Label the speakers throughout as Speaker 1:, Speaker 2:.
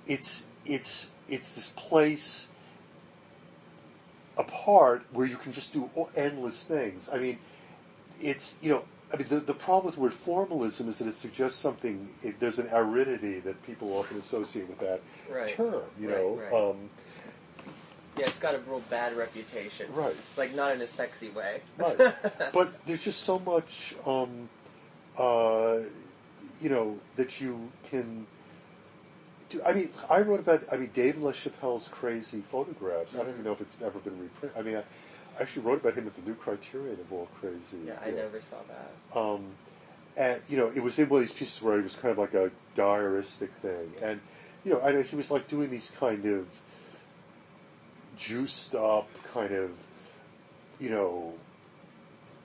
Speaker 1: it's this place apart where you can just do endless things. I mean, it's, the problem with the word formalism is that it suggests something, there's an aridity that people often associate with that term,
Speaker 2: Right. Yeah, it's got a real bad reputation.
Speaker 1: Right.
Speaker 2: Like, not in a sexy way.
Speaker 1: Right. But there's just so much, that you can do. I mean, I wrote about, David LaChapelle's crazy photographs. I don't even know if it's ever been reprinted. I mean, I actually wrote about him at the New Criterion of all crazy.
Speaker 2: Yeah, I never saw that.
Speaker 1: And, it was in one of these pieces where it was kind of like a diaristic thing. And, I know he was like doing these kind of juiced up, kind of,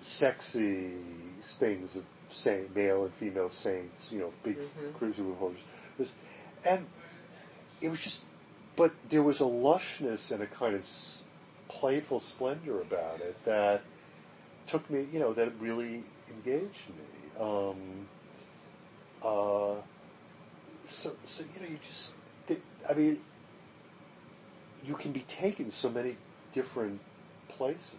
Speaker 1: sexy things of male and female saints, big cruiser horses. And it was just, but there was a lushness and a kind of playful splendor about it that took me, that really engaged me. You just, you can be taken so many different places,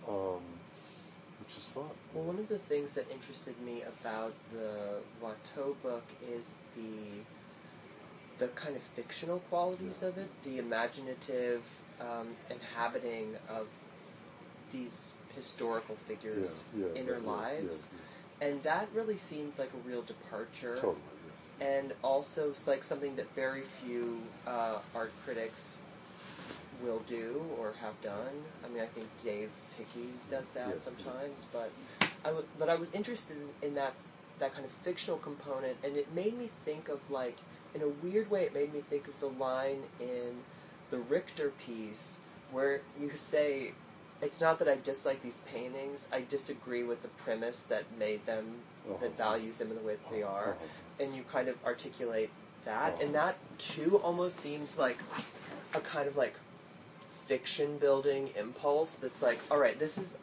Speaker 1: which is fun.
Speaker 2: Well, one of the things that interested me about the Watteau book is the kind of fictional qualities of it, the imaginative inhabiting of these historical figures' inner lives. And that really seemed like a real departure.
Speaker 1: Totally.
Speaker 2: And also it's like something that very few art critics will do or have done. I mean, I think Dave Hickey does that sometimes, but I was interested in that kind of fictional component, and it made me think of, like, in a weird way, it made me think of the line in the Richter piece where you say, it's not that I dislike these paintings, I disagree with the premise that made them, that values them in the way that they are, and you kind of articulate that, and that too almost seems like a kind of like fiction building impulse that's like, all right, this is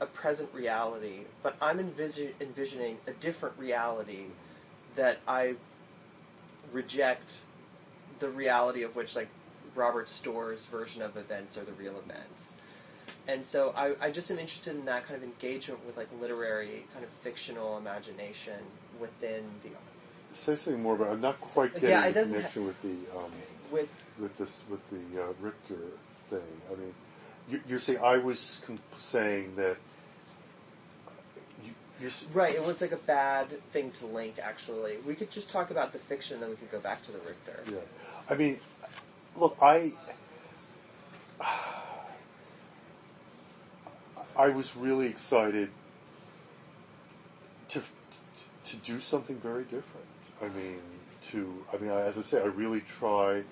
Speaker 2: a present reality, but I'm envisioning a different reality that I reject the reality of which, like, Robert Storr's version of events are the real events. And so I just am interested in that kind of engagement with, like, literary kind of fictional imagination within the art.
Speaker 1: Say something more about it. I'm not quite getting the connection with the with the Richter thing. I mean, you're saying I was saying that.
Speaker 2: Right, it was like a bad thing to link, actually. We could just talk about the fiction, then we could go back to the Richter.
Speaker 1: Yeah. I mean, look, I was really excited to do something very different. I mean, as I say, I really try.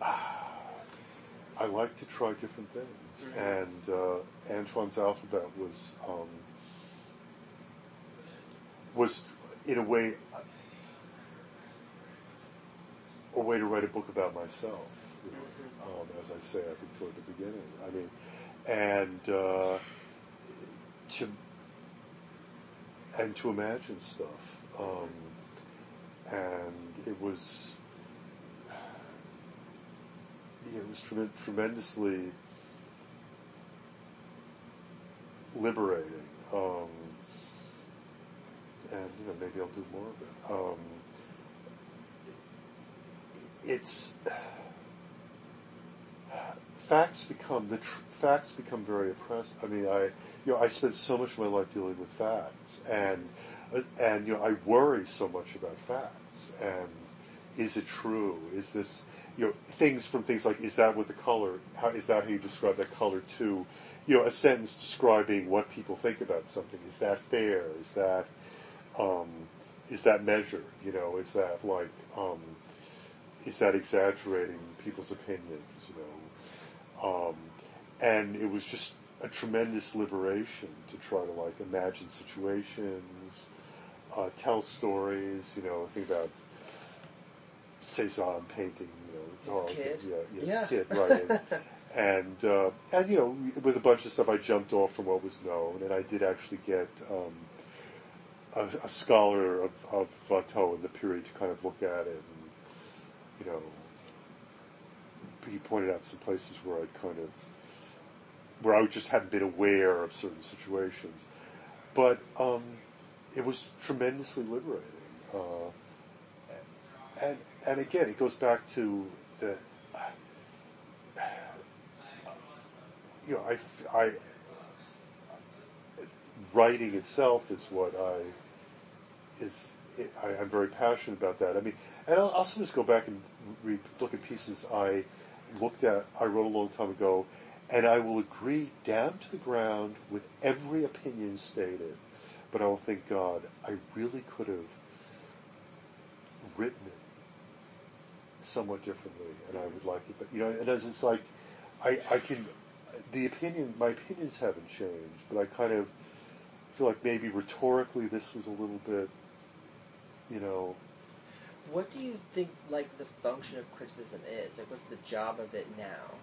Speaker 1: I like to try different things, and Antoine's Alphabet was in a way to write a book about myself. As I say, I think toward the beginning. I mean, and to imagine stuff, and it was tremendously liberating, and maybe I'll do more of it. It's facts become very oppressive. I mean, I spend so much of my life dealing with facts, and I worry so much about facts. And is it true? Is this things like, is that what the color? Is that how you describe that color to? A sentence describing what people think about something. Is that fair? Is that measured? Is that like is that exaggerating people's opinions? And it was just a tremendous liberation to try to, like, imagine situations, tell stories. Think about Cézanne painting.
Speaker 2: His kid.
Speaker 1: His kid, right? and with a bunch of stuff, I jumped off from what was known, and I did actually get a scholar of Watteau in the period to kind of look at it and you know, he pointed out some places where where I just hadn't been aware of certain situations. But it was tremendously liberating. And again, it goes back to the, writing itself is what I'm very passionate about that. I mean, and I'll sometimes go back and look at pieces I wrote a long time ago, and I will agree down to the ground with every opinion stated, but I will think, God, I really could have written it somewhat differently, and I would like it. But and as it's like, my opinions haven't changed, but I kind of feel like maybe rhetorically this was a little bit,
Speaker 2: What do you think, like, the function of criticism is? Like, what's the job of it now?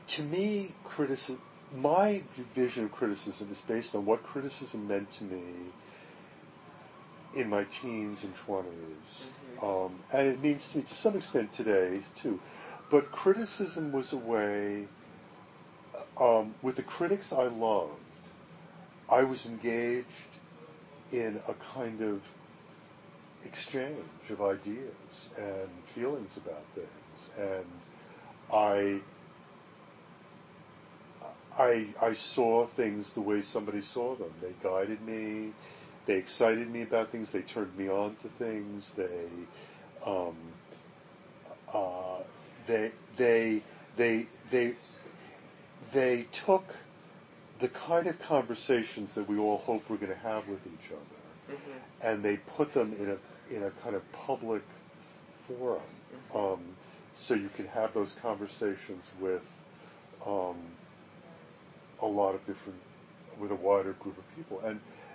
Speaker 1: To me, my vision of criticism is based on what criticism meant to me in my teens and 20s. Mm-hmm. And it means to me, to some extent today, too. But criticism was a way, with the critics I loved, I was engaged in a kind of exchange of ideas and feelings about things. And I saw things the way somebody saw them. They guided me. They excited me about things. They turned me on to things. They took the kind of conversations that we all hope we're going to have with each other, mm-hmm. and they put them in a kind of public forum, mm-hmm. So you can have those conversations with with a wider group of people.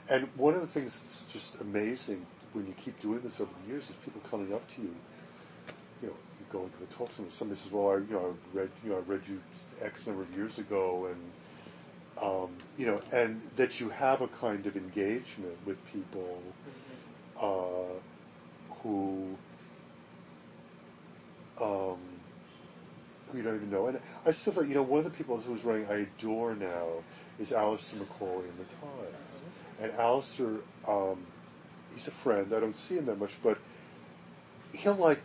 Speaker 1: And one of the things that's just amazing when you keep doing this over the years is people coming up to you. You go into a talk and somebody says, "Well, I read you X number of years ago," and that you have a kind of engagement with people who you don't even know. And I still thought, one of the people who's writing I adore now is Alistair McCauley in the Times. And Alistair, he's a friend. I don't see him that much, but he'll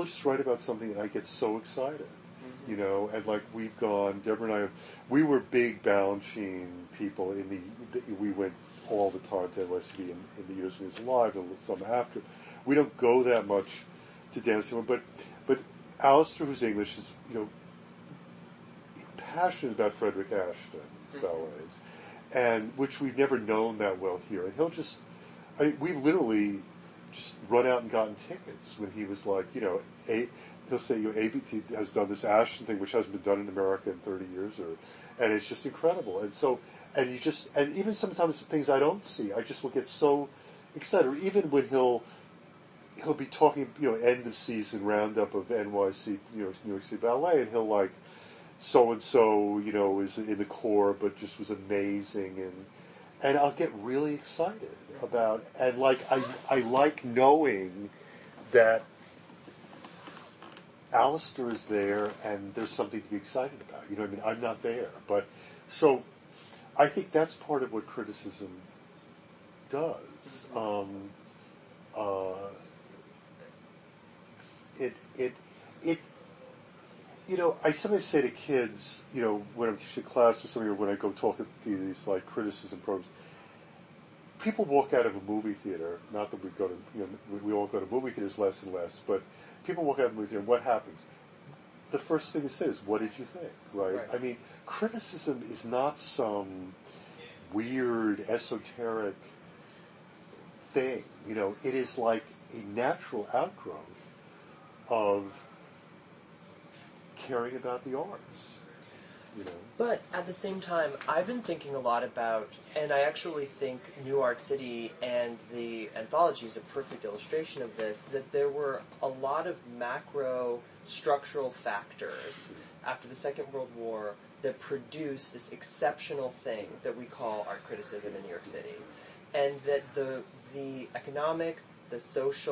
Speaker 1: just write about something and I get so excited, mm-hmm. And like Deborah and I, we were big Balanchine people we went all the time to NYC in the years when he was alive and some after. We don't go that much to dancing, but Alistair, who's English, is, passionate about Frederick Ashton's ballets, and which we've never known that well here. And we literally just run out and gotten tickets when he was like, he'll say, ABT has done this Ashton thing, which hasn't been done in America in 30 years, and it's just incredible. And so, and even sometimes things I don't see, I just will get so excited. Or even when he'll be talking, end of season roundup of NYC, New York City Ballet, and he'll like, so-and-so, is in the corps, but just was amazing, and I'll get really excited about, and like, I like knowing that Alistair is there, and there's something to be excited about, I mean? I'm not there, but, so, I think that's part of what criticism does. I sometimes say to kids, when I'm teaching class or something, or when I go talk at these like criticism programs, people walk out of a movie theater. Not that we go to, we all go to movie theaters less and less, but people walk out of a movie theater, and what happens? The first thing they say is, "What did you think?" Right? I mean, criticism is not some weird, esoteric thing. It is like a natural outgrowth of caring about the arts,
Speaker 2: But at the same time, I've been thinking a lot about, and I actually think New Art City and the anthology is a perfect illustration of this, that there were a lot of macro structural factors after the Second World War that produced this exceptional thing that we call art criticism in New York City. And that the economic, the social,